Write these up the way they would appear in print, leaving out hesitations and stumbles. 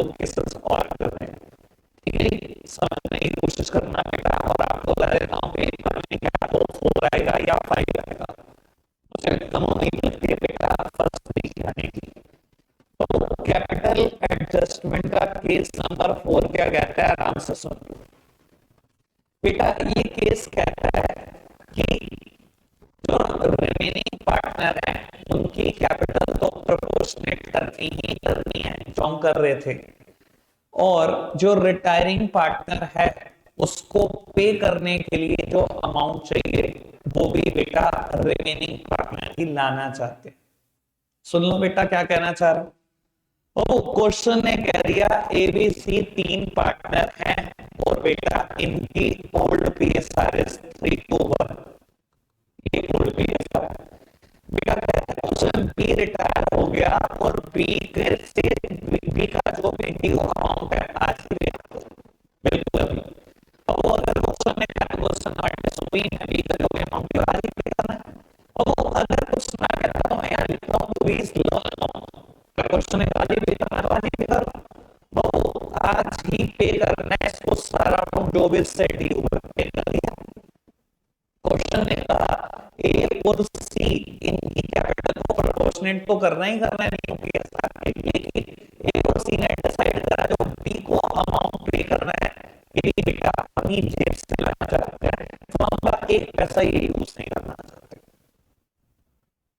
दो केसेस और कर रहे हैं, ठीक है, समझने की कोशिश करना बेटा। और आपको बता देता हूँ कि क्या तो 4 आएगा या 5 आएगा, मुझे एकदम उम्मीद लगती है बेटा फर्स्ट 3 आने की। तो कैपिटल एडजस्टमेंट का केस नंबर 4 क्या कहता है, आराम से सुन लो बेटा। ये केस कहता है कि जो रिमेनिंग पार्टनर है उनकी कैपिटल तो प्रोपोर्शनेट करनी ही करनी है, जो हम कर रहे थे, और जो रिटायरिंग पार्टनर है उसको पे करने के लिए जो अमाउंट चाहिए वो भी बेटा रिमेनिंग पार्टनर ही लाना चाहते हैं। सुन लो बेटा क्या कहना चाह रहा हूं। ओ क्वेश्चन ने कह दिया एबीसी 3 पार्टनर हैं और बेटा इनकी ओल्ड पीएसआर इज 3:1। ये ओल्ड पीएसआर बेटा कहता है क्वेश्चन बी रिटायर हो गया और बी के से बी का जो भी ड्यू अमाउंट है आज ही दे दो। बिल्कुल अभी अब वो अगर क्वेश्चन ने कहा क्वेश्चन नंबर बी है, बी का जो भी अमाउंट है आज ही पे करना है। अब वो अगर कुछ ना कहता तो मैं यार लिखता हूँ तो 20 लोन अमाउंट क्वेश्चन है आज ही पे करना है, आज ही पे करो। वो आज ही पे करना है इसको सारा अमाउंट जो भी इससे ड्यू है पे कर दिया। क्वेश्चन ने कहा ए और सी इनकी कैपिटल को प्रोपोर्शनेट तो करना ही करना है, नहीं होगी ऐसा, लेकिन ए और सी ने डिसाइड करा जो बी को अमाउंट पे करना है ये बेटा अपनी जेब से लाना चाहते हैं, फर्म का एक पैसा ये यूज नहीं करना चाहते।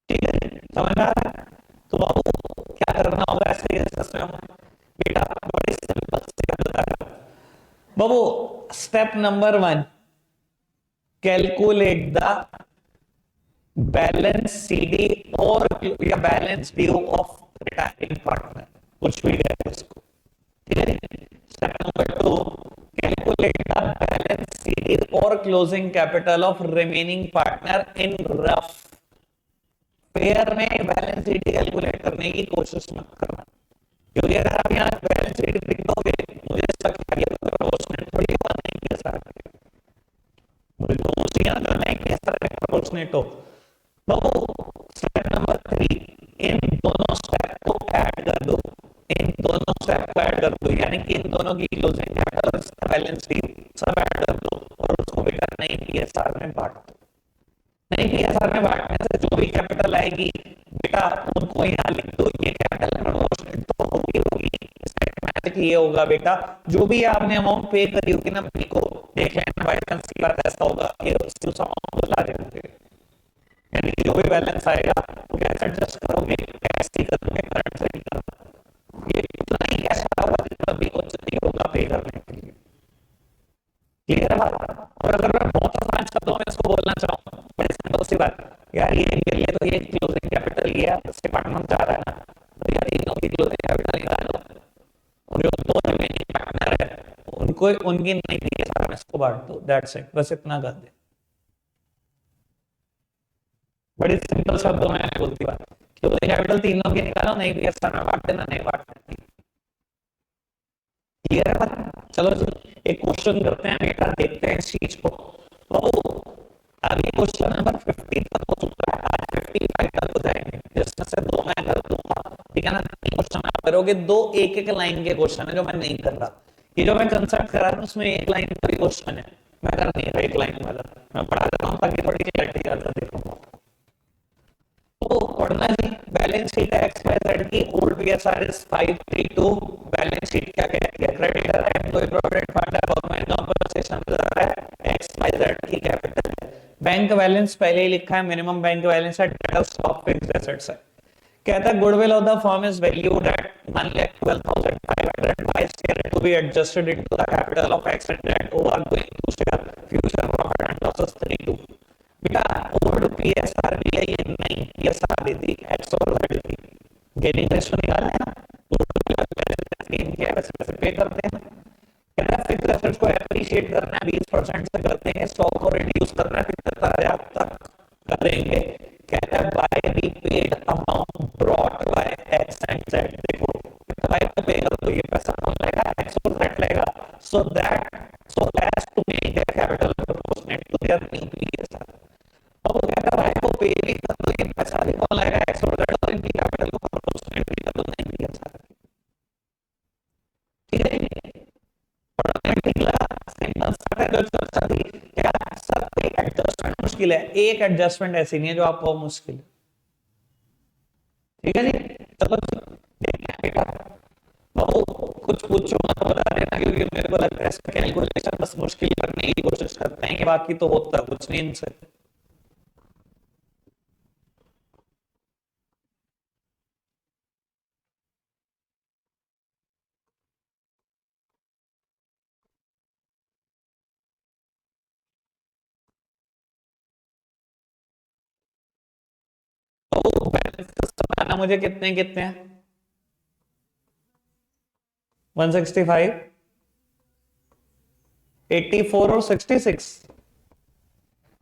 ठीक है, समझ आ रहा है। तो बाबू क्या करना होगा ऐसे केसेस में बेटा, बड़े सिंपल से बता रहा हूं बाबू। Step number 1, calculate the balance CD और या balance due of retiring partner, कुछ भी है उसको, ठीक है। Step number 2, calculate the balance CD और closing capital of remaining partner in rough. Pair में बैलेंस सीडी कैलकुलेट करने की कोशिश मत करना, क्योंकि अगर आप यहाँ बैलेंस सीडी लिख दोगे मुझे शक है ये प्रोपोर्शनेट थोड़ी हुआ, नहीं के साथ मुझे तो उसी करना है कि ऐसा प्रोपोर्शनेट हो। स्टेप नंबर 3, इन दोनों स्टेप को ऐड कर दो, इन दोनों स्टेप को ऐड कर दो, यानी कि इन दोनों की क्लोजिंग कैपिटल बैलेंस शीट सब ऐड कर दो और उसको बेटा नई पीएसआर में बांट दो। नई पीएसआर में बांटने से जो भी कैपिटल आएगी बेटा उनको यहाँ लिख दो, ये कैपिटल प्रोपोर्शनेट तो होगी होगी, इसका ये होगा बेटा जो भी आपने अमाउंट पे करी होगी ना बी को, देख लेना बाय चांस की बात ऐसा होगा ये उस अमाउंट को ला रहे होंगे, यानी कि जो भी बैलेंस आएगा वो कैसे एडजस्ट करोगे, कैसे करोगे करंट से निकालना, ये इतना ही कैश होगा जितना भी कुछ नहीं होगा पे करने के लिए। क्लियर है बात। और अगर मैं बहुत आसान शब्दों में इसको बोलना चाहूँ बड़ी सिंपल सी बात, यार ये तो ये क्लोजिंग कैपिटल ये है उसके पार्टनर जा रहा है ना, तो यार तीनों की क्लोजिंग कैपिटल निकाल लो और जो दो रिमेनिंग पार्टनर है उनको उनकी नहीं दी है इसको बांट दो, दैट्स इट, बस इतना कर दे। बड़ी सिंपल शब्दों में बोलती बात, क्लोजिंग कैपिटल तीनों की निकालो, नहीं भी ऐसा ना बांट देना, नहीं बांट देना। क्लियर है बात। चलो एक क्वेश्चन करते हैं बेटा, देखते हैं इस चीज को। तो अभी क्वेश्चन नंबर 50 तक हो चुका है, आज 55 तक हो जाएंगे, जिसमें से 2 मैं कर दूंगा, ठीक है ना। 3 क्वेश्चन आप करोगे, 2 एक लाइन के क्वेश्चन है जो मैं नहीं कर रहा, ये जो मैं कंसेप्ट करा रहा हूँ उसमें 1 लाइन का क्वेश्चन है, मैं कर नहीं रहा 1 लाइन वाला, मैं पढ़ा देता हूँ ताकि थोड़ी क्लैरिटी आ जाए। देखो तो पढ़ना जी, balance sheet X Y Z की old PSR is 532, balance sheet क्या कहती है, क्रेडिटर है कोई प्रोविडेंट फंड है गवर्नमेंट कंपनसेशन है, एक्स वाई जेड की कैपिटल है, बैंक बैलेंस पहले ही लिखा है, मिनिमम बैंक बैलेंस है, डेट स्टॉक फिक्स्ड एसेट्स है। कहता है goodwill of the firm is valued at 1,12,500 by share to be adjusted into the capital of x and Z over going to share future profit and losses 32। बेटा old PSR भी है, ये नई PSR दी थी x और Z की, gaining ratio निकालना है ना, वैसे पे करते हैं। कहता है फिक्स्ड एसेट्स को एप्रिशिएट करना है 20% से करते हैं, स्टॉक को रिड्यूस करना है 75,000 तक करेंगे। कहता है by repaid amount brought by X and Z, देखो बाय को पे कर तो ये पैसा कौन लेगा, एक्स और जेड लेगा, so as to make their capital proportionate to their new PSR. अब वो कहता है बाय को पे भी कर तो ये पैसा भी कौन लेगा, एक्स और जेड, और इनकी कैपिटल को प्रोपोर्शनेट भी कर तो नहीं पीएसआर। मुश्किल है, एक एडजस्टमेंट ऐसी नहीं है जो आपको मुश्किल है। ठीक है जी, चलो देखते हैं बेटा। तो कुछ पूछूंगा तो बता देना, क्योंकि मेरे को लगता है इसका कैलकुलेशन बस मुश्किल करने की कोशिश करते हैं, कि बाकी तो होता कुछ नहीं इनसे। तो बैलेंस सिस्टम आना मुझे कितने कितने हैं, 165, 84 और 66।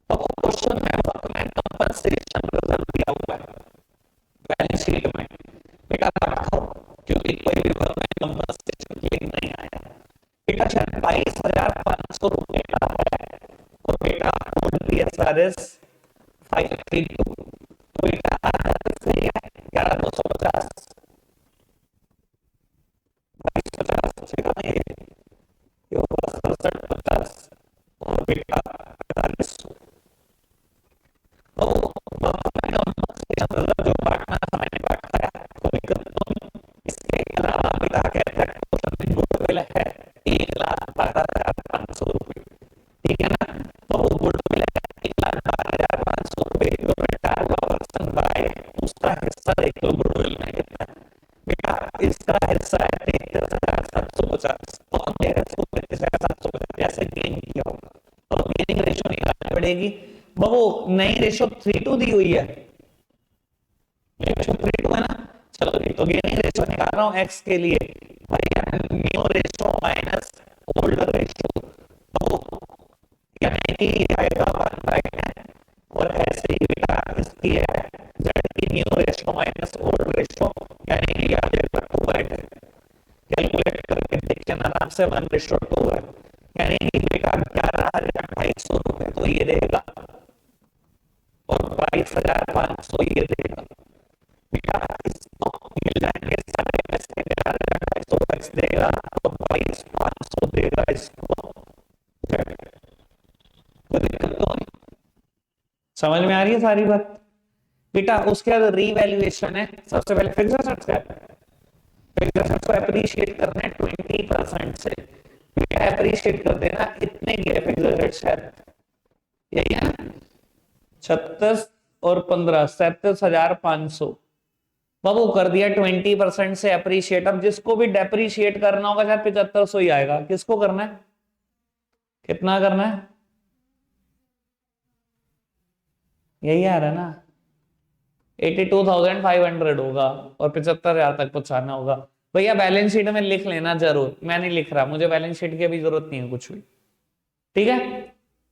तो क्वेश्चन में वर्कमैन कंपनसेशन रिजर्व दिया हुआ है बैलेंस शीट में, बेटा काट खाओ, क्योंकि कोई भी वर्कमैन कंपनसेशन क्लेम नहीं आया। बेटा शायद 22,500 रुपए का है, और बेटा ओल्ड PSRS 532, तो बेटा आधा सही है, 11,250, 22,50 ये होगा 67,50, और बेटा 4500। तो जो पार्टनर मैंने बांटा तो दिक्कत तो नहीं। इसके अलावा बेटा कहता है क्वेश्चन में गुडविल है 1,12,500 रुपए, ठीक है ना। तो वो गुडविल है 1,12,500 रुपए, जो बेटा पर्सन बाय उसका हिस्सा देख लो गुडविल में कितना है। बेटा इसका हिस्सा है 33,750, तो हमने इसको 33,750 ऐसे गेन किया होगा, तो गेनिंग रेशियो निकालनी पड़ेगी। बाबू नई रेशियो 3:2 दी हुई है, रेशियो 3:2 है ना। चलो जी, तो गेनिंग रेशियो निकाल रहा हूँ एक्स के लिए, भैया new ratio minus old ratio, तो यानी कि आएगा 1/10, और ऐसे ही बेटा इसकी है जेड की new ratio minus old ratio, यानी कि आ जाएगा 2/10। कैलकुलेट करके देखिए आराम से, 1:2 है, यानी कि बेटा 11,250 रुपए तो ये देगा, और 22,500 ये देगा। बेटा इसको मिल जाएंगे सारे पैसे, 11,250 एक्स देगा, और 22,500 देगा इसको। कोई दिक्कत तो नहीं, समझ में आ रही है सारी बात। बेटा उसके बाद रीवैल्यूएशन है, सबसे पहले फिक्स्ड एसेट्स का, फिक्स्ड एसेट्स को एप्रिशिएट करना है 20% से, बेटा एप्रिशिएट कर देना इतने की फिक्स्ड एसेट्स है, यही है ना, 36 और 15 37,500। बाबू कर दिया 20% से अप्रिशिएट। अब जिसको भी डेप्रिशिएट करना होगा शायद 7500 ही आएगा, किसको करना है, कितना करना है, यही आ रहा है ना, 82,500 होगा, और 75,000 तक पहुंचाना होगा। भैया बैलेंस शीट में लिख लेना जरूर, मैं नहीं लिख रहा, मुझे बैलेंस शीट की अभी जरूरत नहीं है कुछ भी, ठीक है।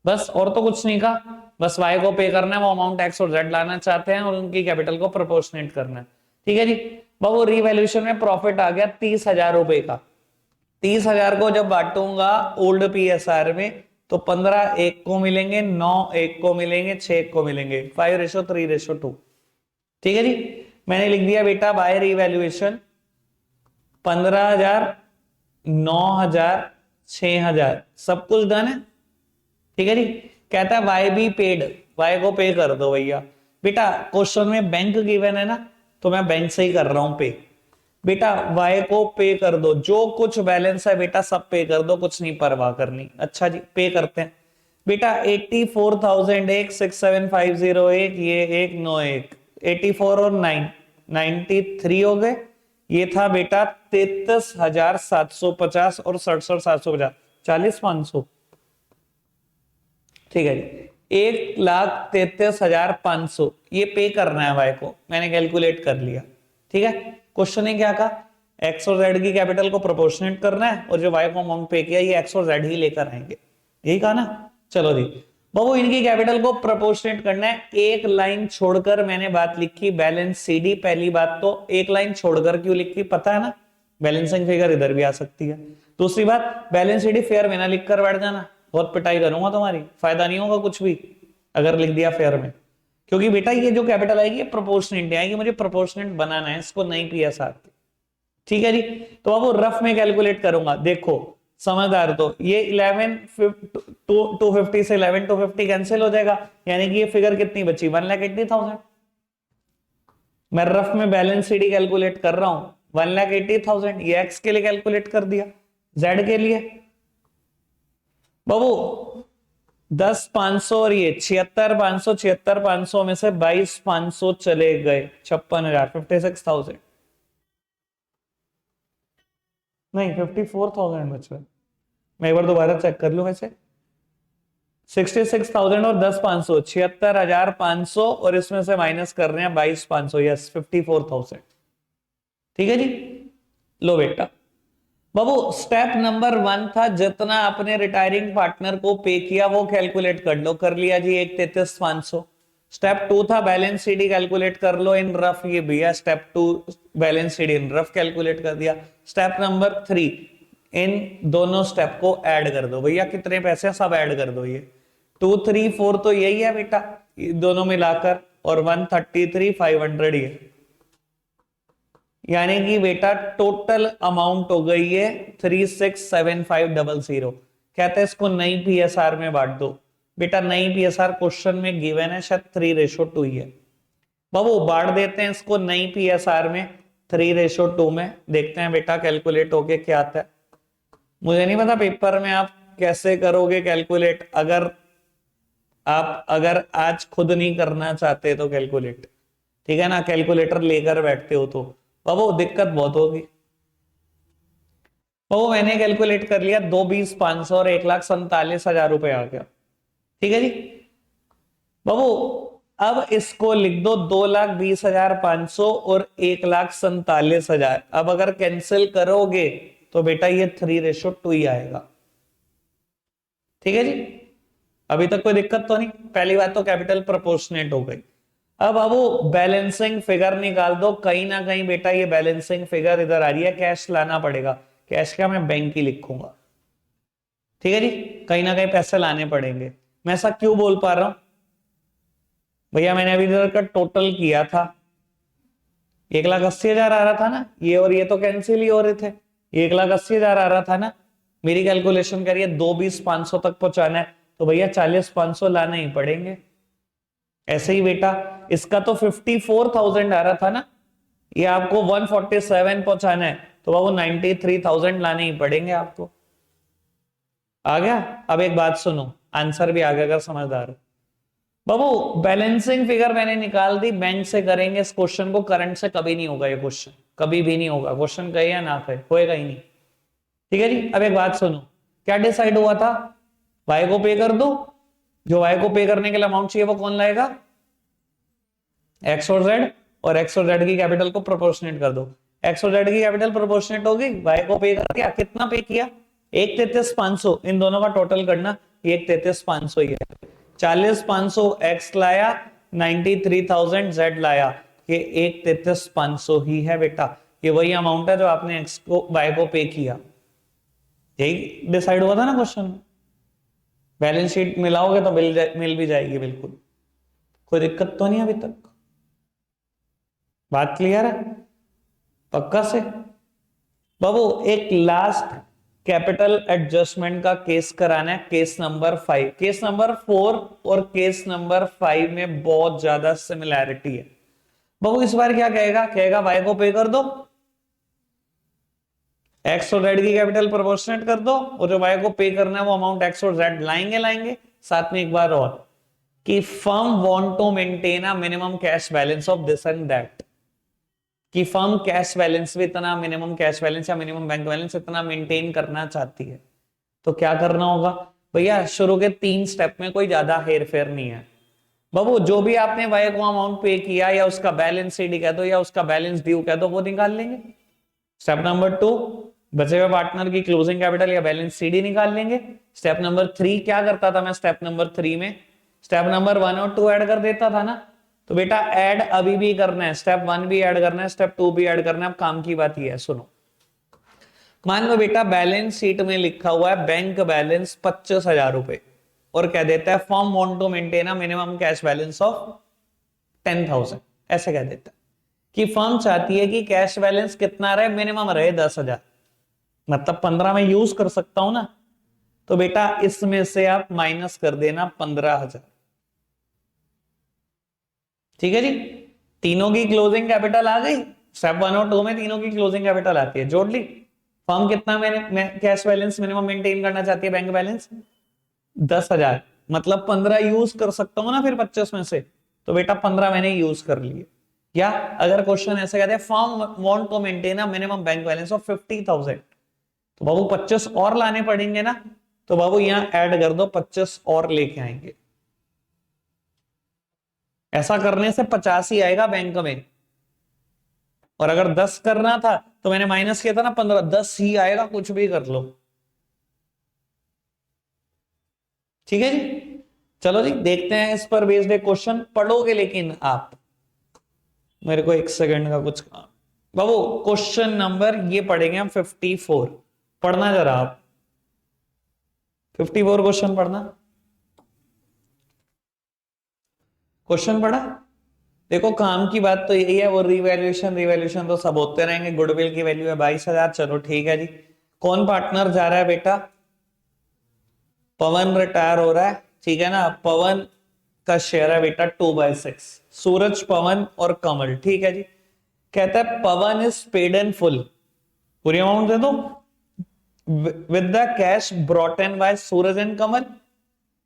बस और तो कुछ नहीं का, बस वाई को पे करना है, वो अमाउंट एक्स और जेड लाना चाहते हैं, और उनकी कैपिटल को प्रोपोर्शनेट करना है, ठीक है जी। बाबू रीवैल्यूएशन में प्रॉफिट आ गया 30,000 रुपए का, 30,000 को जब बांटूंगा ओल्ड PSR में, तो 15 एक को मिलेंगे, 9 एक को मिलेंगे, 6 एक को मिलेंगे, 5:3:2, ठीक है जी। मैंने लिख दिया बेटा बाय रीवैल्यूएशन 15,000, 9,000, 6,000, सब कुछ डन है, ठीक है जी। कहता है वाई बी पेड, वाई को पे कर दो भैया। बेटा क्वेश्चन में बैंक गिवन है ना, तो मैं बैंक से ही कर रहा हूं पे। बेटा वाई को पे कर दो, जो कुछ बैलेंस है बेटा सब पे कर दो, कुछ नहीं परवाह करनी। अच्छा जी पे करते हैं। बेटा 84,001, 67,501, ये 191, 84 और 9 93 हो गए। ये था बेटा 33,750 और 67,750, 40,500, ठीक है जी। 1,33,500 ये पे करना है वाई को, मैंने कैलकुलेट कर लिया, ठीक है। क्वेश्चन ने क्या कहा, एक्स और जेड की कैपिटल को प्रोपोर्शनेट करना है, और जो वाई को अमाउंट पे किया ये एक्स और जेड ही लेकर आएंगे, यही कहा ना। चलो जी बाबू इनकी कैपिटल को प्रोपोर्शनेट करना है, एक लाइन छोड़कर मैंने बात लिखी बैलेंस सीडी। पहली बात तो एक लाइन छोड़कर क्यों लिखी पता है ना, बैलेंसिंग फिगर इधर भी आ सकती है। दूसरी बात बैलेंस सीडी फेयर में ना लिख कर बैठ जाना, बहुत पिटाई करूंगा तुम्हारी, फायदा नहीं होगा कुछ भी अगर लिख दिया फेयर में, क्योंकि बेटा ये जो कैपिटल आएगी ये प्रोपोर्शनेट आएगी, मुझे प्रोपोर्शनेट बनाना है इसको, नहीं PSR, ठीक है जी। तो अब वो रफ में कैलकुलेट करूंगा, देखो समझदार। तो ये 250 से 250 कैंसिल हो जाएगा, यानी कि ये फिगर कितनी बची, 1,80,000। मैं रफ में बैलेंस शीट कैलकुलेट कर रहा हूं, 1,80,000 ये एक्स के लिए कैलकुलेट कर दिया, जेड के लिए बाबू 10,500 और ये 76,500, 76,500 में से 22,500 चले गए, 56,000, 56,000 नहीं 54,000 बच गए। मैं एक बार दोबारा चेक कर लूं वैसे, 66,000 और 10,500, 76,500 और इसमें से माइनस कर रहे हैं 22,500, यस 54,000। ठीक है जी। लो बेटा बाबू स्टेप नंबर 1 था, जितना आपने रिटायरिंग पार्टनर को पे किया वो कैलकुलेट कर लो, कर लिया जी 1,33,500। स्टेप 2 था बैलेंस शीट कैलकुलेट कर लो इन रफ, ये भैया step 2 balance sheet in rough calculate कर दिया। स्टेप नंबर 3 इन दोनों स्टेप को ऐड कर दो, भैया कितने पैसे सब ऐड कर दो, ये 2, 3, 4 तो यही है बेटा दोनों मिलाकर, और 133,500 ये, यानी कि बेटा टोटल अमाउंट हो गई है 367500। कहते हैं इसको नई पीएसआर में बांट दो, बेटा नई पीएसआर क्वेश्चन में गिवन है शायद 3:2 ही है, बाबू बांट देते हैं इसको नई पीएसआर में 3:2 में, देखते हैं बेटा कैलकुलेट होके क्या आता है। मुझे नहीं पता पेपर में आप कैसे करोगे कैलकुलेट, अगर आज खुद नहीं करना चाहते तो कैलकुलेट, ठीक है ना, कैलकुलेटर लेकर बैठते हो तो बाबू दिक्कत बहुत होगी। बाबू मैंने कैलकुलेट कर लिया, 2,20,500 और 1,47,000 रुपए आ गया। ठीक है जी बाबू, अब इसको लिख दो 2,20,500 और 1,47,000। अब अगर कैंसिल करोगे तो बेटा ये 3:2 ही आएगा। ठीक है जी, अभी तक कोई दिक्कत तो नहीं। पहली बात तो कैपिटल प्रोपोर्शनेट हो गई। अब बाबू बैलेंसिंग फिगर निकाल दो, कहीं ना कहीं बेटा ये बैलेंसिंग फिगर इधर आ रही है, कैश लाना पड़ेगा। कैश क्या, मैं बैंक ही लिखूंगा। ठीक है जी, कहीं ना कहीं पैसे लाने पड़ेंगे। मैं ऐसा क्यों बोल पा रहा हूं भैया, मैंने अभी इधर का टोटल किया था, 1,80,000 आ रहा था ना, ये और ये तो कैंसिल ही हो रहे थे, 1,80,000 आ रहा था ना। मेरी कैलकुलेशन करिए 2,20,500 तक पहुंचाना है तो भैया 40,500 लाने ही पड़ेंगे। ऐसे ही बेटा इसका तो 54,000 आ रहा था ना, ये आपको 147 पहुंचाना है तो बाबू 93,000 लाने ही पड़ेंगे आपको। आ गया। अब एक बात सुनो, आंसर भी आ गया अगर समझदार हो। बाबू बैलेंसिंग फिगर मैंने निकाल दी, बैंक से करेंगे इस क्वेश्चन को, करंट से कभी नहीं होगा ये क्वेश्चन, कभी भी नहीं होगा। क्वेश्चन कहे या ना कहे होएगा ही नहीं। ठीक है जी, अब एक बात सुनो, क्या डिसाइड हुआ था, वाई को पे कर दो, जो वाई को पे करने के लिए अमाउंट चाहिए वो कौन लाएगा, एक्स और जेड, और एक्स और जेड की कैपिटल को प्रोपोर्शनेट कर दो। एक्स और जेड की कैपिटल प्रोपोर्शनेट होगी, वाई को पे कर दिया, कितना पे किया 1,33,500, इन दोनों का टोटल करना, 1,33,500 ही है। 40,500 एक्स लाया, 93,000 जेड लाया, ये 1,33,500 ही है बेटा। ये वही अमाउंट है जो आपने एक्स को वाई को पे किया, यही डिसाइड हुआ था ना क्वेश्चन में। बैलेंस शीट मिलाओगे तो मिल भी जाएगी बिल्कुल, कोई दिक्कत तो नहीं अभी तक। बात क्लियर है पक्का से। बाबू एक लास्ट कैपिटल एडजस्टमेंट का केस कराना है, केस नंबर 5। केस नंबर 4 और केस नंबर 5 में बहुत ज्यादा सिमिलैरिटी है। बाबू इस बार क्या कहेगा, कहेगा वाई को पे कर दो, एक्स और जेड की कैपिटल प्रोपोर्शनेट कर दो, और जो वाई को पे करना है वो अमाउंट एक्स और जेड लाएंगे। साथ में एक बार और कि firm want to maintain a minimum cash balance of this and that, कि फर्म कैश बैलेंस भी इतना, मिनिमम कैश बैलेंस या मिनिमम बैंक बैलेंस इतना मेंटेन करना चाहती है। तो क्या करना होगा भैया, शुरू के 3 स्टेप में कोई ज्यादा हेर फेर नहीं है। बाबू जो भी आपने वाई को अमाउंट पे किया, या उसका बैलेंस सीडी कह दो या उसका बैलेंस ड्यू कह दो, वो निकाल लेंगे। स्टेप नंबर 2 बचे हुए पार्टनर की क्लोजिंग कैपिटल या बैलेंस सीडी निकाल लेंगे। स्टेप नंबर 3 क्या करता था मैं, स्टेप नंबर 3 में स्टेप नंबर 1 और 2 ऐड कर देता था ना। तो बेटा ऐड अभी भी करना है, स्टेप 1 भी ऐड करना है, स्टेप 2 भी ऐड करना है। अब काम की बात ये है, सुनो। मान लो बेटा बैलेंस शीट में लिखा हुआ है बैंक बैलेंस 25,000 रुपए, और कह देता है firm want to maintain a minimum cash balance of 10,000, ऐसे कह देता है कि फर्म चाहती है कि कैश बैलेंस कितना रहे, मिनिमम रहे 10,000। मतलब 15 में यूज कर सकता हूं ना, तो बेटा इसमें से आप माइनस कर देना 15,000। ठीक है जी, तीनों की क्लोजिंग कैपिटल आ गई। स्टेप 1 और 2 में तीनों की क्लोजिंग कैपिटल आती है, जोड़ ली। फर्म कितना मैंने कैश बैलेंस मिनिमम मेंटेन करना चाहती है, बैंक बैलेंस 10,000, मतलब 15 यूज कर सकता हूं ना फिर 25 में से, तो बेटा 15 मैंने यूज कर लिए। या अगर क्वेश्चन ऐसे कहते हैं firm want to maintain a minimum bank balance of 50,000, तो बाबू 25 और लाने पड़ेंगे ना, तो बाबू यहां ऐड कर दो, 25 और लेके आएंगे। ऐसा करने से 50 ही आएगा बैंक में, और अगर 10 करना था तो मैंने माइनस किया था ना 15, 10 ही आएगा, कुछ भी कर लो। ठीक है जी, चलो जी देखते हैं इस पर बेस्ड एक क्वेश्चन। पढ़ोगे लेकिन आप, मेरे को एक सेकंड का कुछ काम। बाबू क्वेश्चन नंबर ये पढ़ेंगे हम 54, पढ़ना जरा आप 54 क्वेश्चन पढ़ना। क्वेश्चन पढ़ा, देखो काम की बात तो यही है, वो रिवैल्यूएशन रिवैल्यूशन तो सब होते रहेंगे। गुडविल की वैल्यू है 22,000, चलो ठीक है जी। कौन पार्टनर जा रहा है बेटा, पवन रिटायर हो रहा है, ठीक है ना। पवन का शेयर है बेटा 2/6, सूरज पवन और कमल, ठीक है जी। कहता है Pawan is paid in full, पूरी अमाउंट दे दो, with the cash brought in by Suraj and Kamal.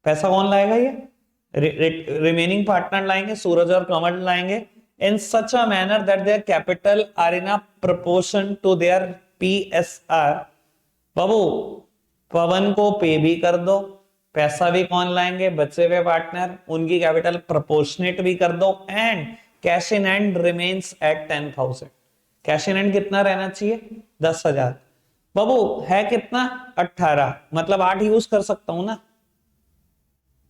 पैसा कौन लाएगा, ये रिमेनिंग पार्टनर लाएंगे, सूरज और कमल लाएंगे। In such a manner that their capital are in a proportion to their PSR। बाबू पवन को पे भी कर दो, पैसा भी कौन लाएंगे, बचे हुए पार्टनर, उनकी कैपिटल प्रोपोर्शनेट भी कर दो, and cash in hand remains at 10,000। Cash in hand कितना रहना चाहिए, 10,000। बाबू है कितना, 18, मतलब 8 यूज कर सकता हूं ना,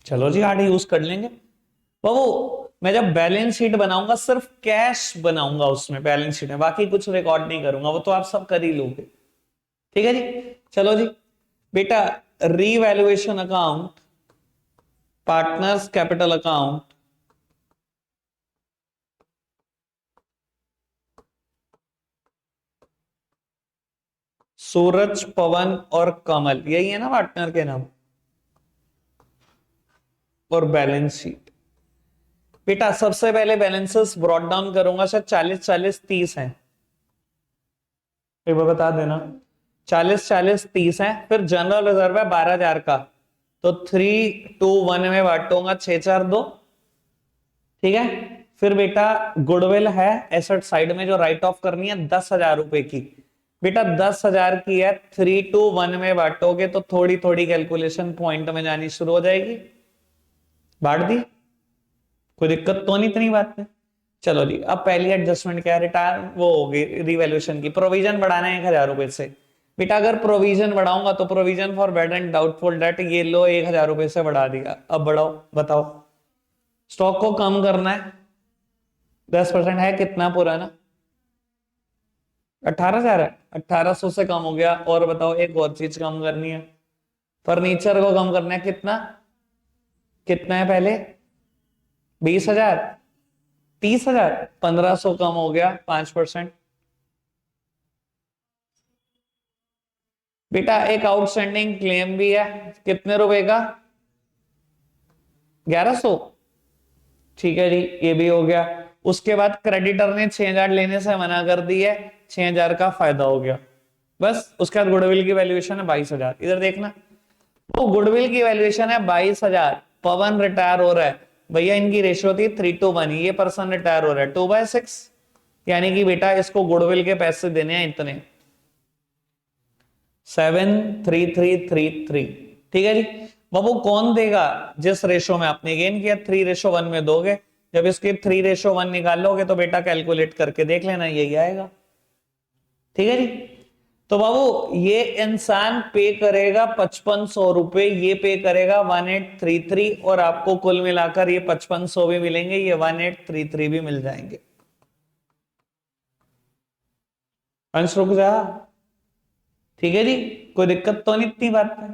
चलो जी 8 यूज कर लेंगे। बाबू मैं जब बैलेंस शीट बनाऊंगा सिर्फ कैश बनाऊंगा उसमें, बैलेंस शीट में बाकी कुछ रिकॉर्ड नहीं करूंगा, वो तो आप सब कर ही लोगे। ठीक है जी, चलो जी बेटा, revaluation account, partners capital account, Suraj Pawan और कमल, यही है ना पार्टनर के नाम, और बैलेंस शीट। बेटा सबसे पहले बैलेंसेस ब्रॉट डाउन करूंगा, शायद 40 40 30 है, एक बार बता देना। 40 40 30 है, फिर जनरल रिजर्व है 12,000 का, तो 3 2 1 में बांटूंगा, 6 4 2, ठीक है। फिर बेटा गुडविल है एसेट साइड में जो राइट ऑफ करनी है 10,000 रुपए की, बेटा 10,000 की है, 3 2 1 में बांटोगे तो थोड़ी थोड़ी कैलकुलेशन पॉइंट में जानी शुरू हो जाएगी। बांट दी, कोई दिक्कत तो नहीं इतनी बात में। चलो जी अब पहली एडजस्टमेंट क्या है, रिटायर वो होगी रिवैल्यूएशन की, प्रोविजन बढ़ाना है 1,000 रुपए से। बेटा अगर प्रोविजन बढ़ाऊंगा तो provision for bad and doubtful debt, ये लो 1,000 रुपए से बढ़ा दिया, अब बढ़ाओ बताओ। स्टॉक को कम करना है, 10% है, कितना पुराना, 18,000 है, 1,800 से कम हो गया। और बताओ एक और चीज कम करनी है, फर्नीचर को कम करना है, कितना कितना है पहले, 20,000, 30,000, 1,500 कम हो गया, 5%। बेटा एक आउटस्टैंडिंग क्लेम भी है, कितने रुपए का, 1,100, ठीक है जी ये भी हो गया। उसके बाद क्रेडिटर ने 6,000 लेने से मना कर दी है, 6,000 का फायदा हो गया, बस। उसके बाद गुडविल की वैल्यूएशन है 22,000, इधर देखना, वो गुडविल की वैल्यूएशन है 22,000। पवन रिटायर हो रहा है भैया, इनकी रेशियो थी 3 to 1, ये पर्सन रिटायर हो रहा है 2/6, यानी कि बेटा इसको गुडविल के पैसे देने हैं इतने, 73333, ठीक है जी। बाबू कौन देगा, जिस रेशो में आपने गेन किया 3:1 में दोगे। जब इसके 3:1 निकाल लोगे तो बेटा कैलकुलेट करके देख लेना, यही आएगा। ठीक है जी, तो बाबू ये इंसान पे करेगा 5,500 रुपए, ये पे करेगा 1833, और आपको कुल मिलाकर ये 5,500 भी मिलेंगे, ये 1833 भी मिल जाएंगे। अंश रुक जा, ठीक है जी, कोई दिक्कत तो नहीं इतनी बात है।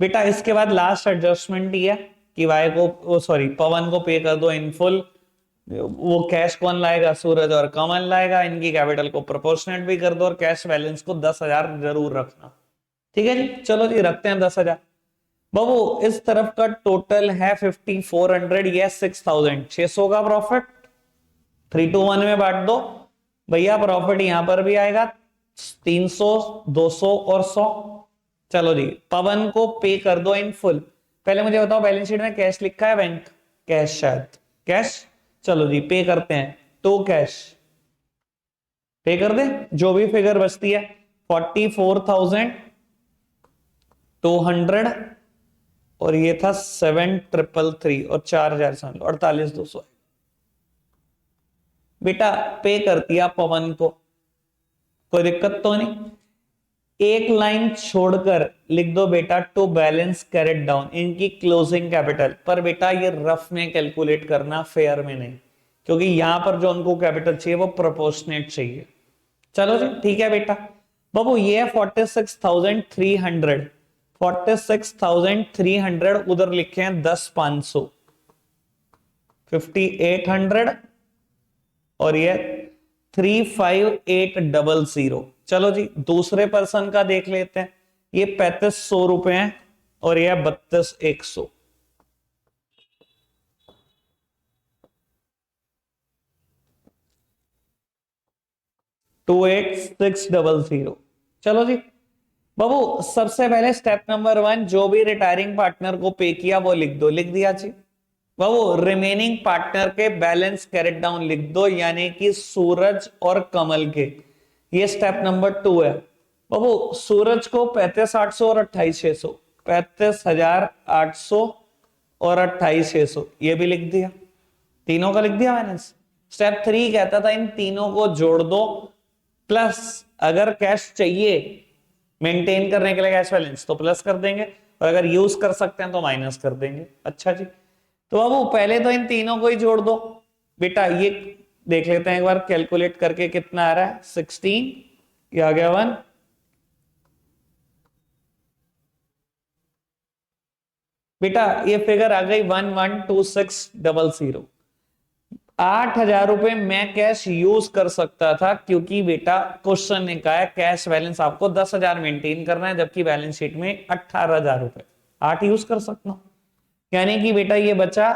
बेटा इसके बाद लास्ट एडजस्टमेंट ही है कि वाई को, सॉरी पवन को पे कर दो इन फुल, वो कैश कौन लाएगा? सूरज और कमल लाएगा। इनकी कैपिटल को प्रोपोर्शनेट भी कर दो और कैश बैलेंस को 10,000 जरूर रखना। ठीक है जी, चलो जी रखते हैं 10,000। बाबू इस तरफ का टोटल है 5400, ये 6000, 600 का प्रॉफिट। 3 to 1 में बांट दो भैया, प्रॉफिट यहां पर भी आएगा 300, 200 और 100। चलो जी, पवन को पे कर दो इन फुल। पहले मुझे बताओ बैलेंस शीट में कैश लिखा है बैंक? कैश, शायद कैश। चलो जी पे करते हैं, तो कैश पे कर दे, जो भी फिगर बचती है। 44,200 और ये था 7,333 और 4,000 समझ लो 48,200। बेटा पे कर दिया पवन को, कोई दिक्कत तो नहीं। एक लाइन छोड़कर लिख दो बेटा टू बैलेंस कैरेट डाउन इनकी क्लोजिंग कैपिटल। पर बेटा ये रफ में कैलकुलेट करना, फेयर में नहीं, क्योंकि यहां पर जो उनको कैपिटल चाहिए वो प्रोपोर्शनेट चाहिए। चलो जी ठीक है बेटा। बाबू ये है 46,300, 46,300 उधर लिखे हैं 10,500, 5,800 और ये 3,5,800। चलो जी दूसरे पर्सन का देख लेते हैं। ये 3,500 रुपए हैं और ये 32,100। 28,600। चलो जी बाबू सबसे पहले स्टेप नंबर 1, जो भी रिटायरिंग पार्टनर को पे किया वो लिख दो। लिख दिया जी बाबू। रिमेनिंग पार्टनर के बैलेंस कैरेट डाउन लिख दो, यानी कि सूरज और कमल के। ये स्टेप नंबर 2 है बाबू। सूरज को 35,800 और 28,600, 35,800 और 28,600 ये भी लिख दिया, तीनों का लिख दिया बैलेंस। स्टेप 3 कहता था इन तीनों को जोड़ दो, प्लस अगर कैश चाहिए मेंटेन करने के लिए कैश बैलेंस तो प्लस कर देंगे, और अगर यूज कर सकते हैं तो माइनस कर देंगे। अच्छा जी, तो अब वो पहले तो इन तीनों को ही जोड़ दो बेटा। ये देख लेते हैं एक बार कैलकुलेट करके कितना आ रहा है। 16, ये आ गया 1, बेटा ये फिगर आ गई 112600। 8,000 रुपए मैं कैश यूज कर सकता था, क्योंकि बेटा क्वेश्चन ने कहा है कैश बैलेंस आपको 10,000 मेंटेन करना है, जबकि बैलेंस शीट में 18,000 रुपए। 8 यूज कर सकता हूं, यानी कि बेटा ये बचा,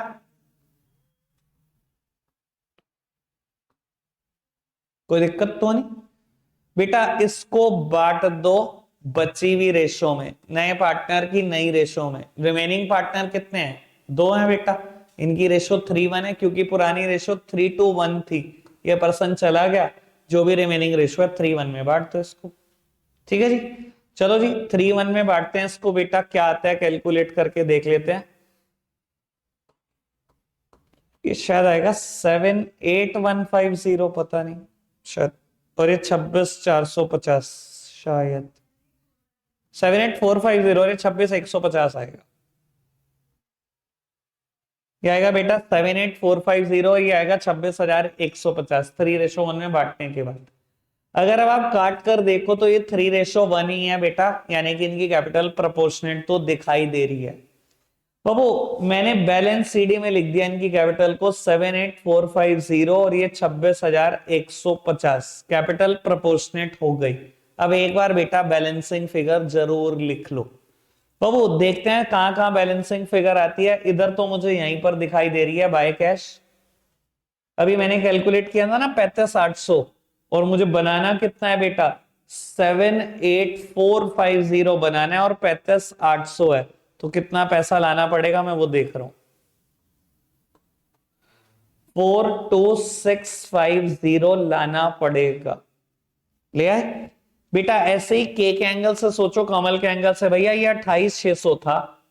कोई दिक्कत तो नहीं बेटा। इसको बांट दो बची हुई रेशो में, नए पार्टनर की नई रेशो में। रिमेनिंग पार्टनर कितने हैं? 2 हैं बेटा। इनकी रेशो 3:1 है, क्योंकि पुरानी रेशो 3:1 थी। ये पर्सन चला गया, जो भी रिमेनिंग रेशो है 3:1 में बांट दो इसको। ठीक है जी, चलो जी 3:1 में बांटते हैं इसको बेटा। क्या आता है कैलकुलेट करके देख लेते हैं। ये शायद आएगा 78150, पता नहीं शायद, और ये 26,450 शायद। 78450 और ये 26,150 आएगा। ये आएगा बेटा 78450, ये आएगा 26,150। 3:1 में बांटने के बाद अगर अब आप काट कर देखो तो ये 3:1 ही है बेटा, यानी कि इनकी कैपिटल प्रोपोर्शनेट तो दिखाई दे रही है। बाबू मैंने बैलेंस सीडी में लिख दिया इनकी कैपिटल को 78450 और ये 26,150 कैपिटल प्रोपोर्शनेट हो गई। अब एक बार बेटा बैलेंसिंग फिगर जरूर लिख लो। बाबू देखते हैं कहां कहां बैलेंसिंग फिगर आती है। इधर तो मुझे यहीं पर दिखाई दे रही है बाय कैश। अभी मैंने कैलकुलेट किया था ना 35,800, और मुझे बनाना कितना है बेटा? 78450 बनाना है और 35,800 है, तो कितना पैसा लाना पड़ेगा मैं वो देख रहा हूं। 42650 लाना पड़ेगा। ले आए बेटा? ऐसे ही के एंगल से सोचो, कमल के एंगल से। भैया ये 28,600 था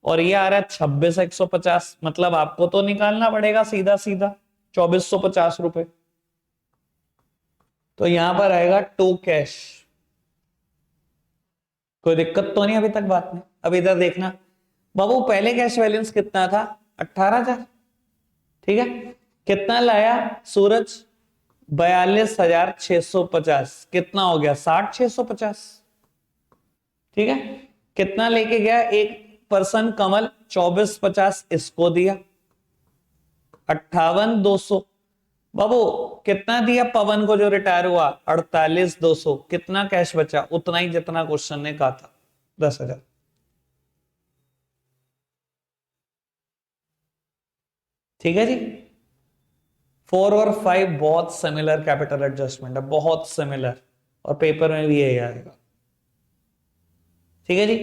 और ये आ रहा है 26,150, मतलब आपको तो निकालना पड़ेगा सीधा सीधा 2,450 रुपए। तो यहां पर आएगा टू कैश। कोई दिक्कत तो नहीं अभी तक बात में? अब इधर देखना बाबू, पहले कैश बैलेंस कितना था? 18,000। ठीक है, कितना लाया सूरज? 42,650। कितना हो गया? 60,650। ठीक है, कितना लेके गया एक पर्सन? कमल 24,50 इसको दिया, 58,200 बाबू कितना दिया पवन को जो रिटायर हुआ? 48,200। कितना कैश बचा? उतना ही जितना क्वेश्चन ने कहा था, 10,000। ठीक है जी। 4 और 5 बहुत सिमिलर कैपिटल एडजस्टमेंट है, बहुत सिमिलर, और पेपर में भी यही आएगा। ठीक है जी।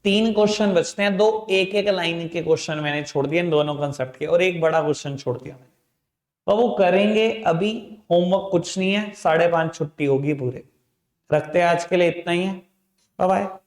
3 क्वेश्चन बचते हैं, दो एक एक लाइन के क्वेश्चन मैंने छोड़ दिए इन दोनों कंसेप्ट के, और एक बड़ा क्वेश्चन छोड़ दिया मैंने। तो वो करेंगे अभी। होमवर्क कुछ नहीं है, 5:30 छुट्टी होगी पूरे। रखते हैं आज के लिए इतना ही है। Bye bye.